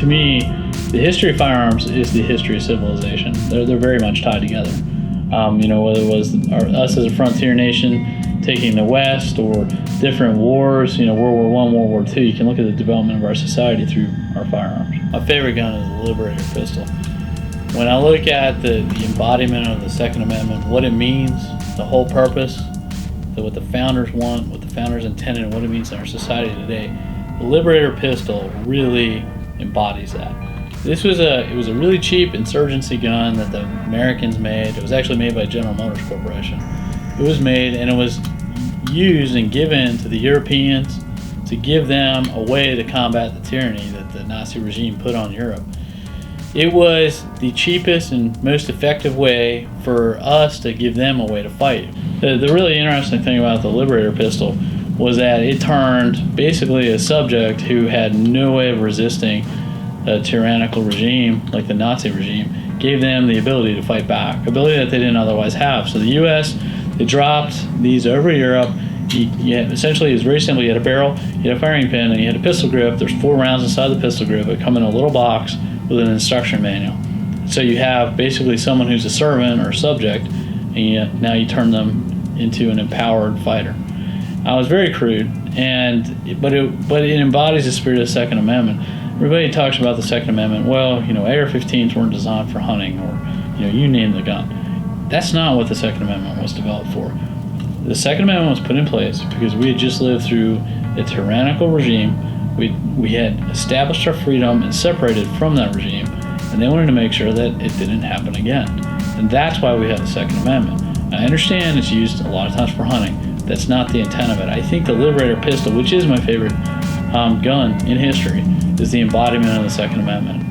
to me, the history of firearms is the history of civilization. They're very much tied together. Whether it was us as a frontier nation taking the West or different wars, World War I, World War II, you can look at the development of our society through our firearms. My favorite gun is the Liberator pistol. When I look at the embodiment of the Second Amendment, what it means, the whole purpose, what the founders want, what the founders intended, and what it means in our society today, the Liberator pistol really embodies that. It was a really cheap insurgency gun that the Americans made. It was actually made by General Motors Corporation. It was made and it was used and given to the Europeans to give them a way to combat the tyranny that the Nazi regime put on Europe. It was the cheapest and most effective way for us to give them a way to fight. The really interesting thing about the Liberator pistol was that it turned basically a subject who had no way of resisting a tyrannical regime like the Nazi regime, gave them the ability to fight back, ability that they didn't otherwise have. So the U.S., they dropped these over Europe. Essentially, it was very simple. You had a barrel, you had a firing pin, and you had a pistol grip. There's 4 rounds inside the pistol grip. It come in a little box with an instruction manual. So you have basically someone who's a servant or a subject, and now you turn them into an empowered fighter. It was very crude, but it embodies the spirit of the Second Amendment. Everybody talks about the Second Amendment. Well, AR-15s weren't designed for hunting, or you name the gun. That's not what the Second Amendment was developed for. The Second Amendment was put in place because we had just lived through a tyrannical regime. We had established our freedom and separated from that regime, and they wanted to make sure that it didn't happen again. And that's why we have the Second Amendment. I understand it's used a lot of times for hunting. That's not the intent of it. I think the Liberator pistol, which is my favorite gun in history, is the embodiment of the Second Amendment.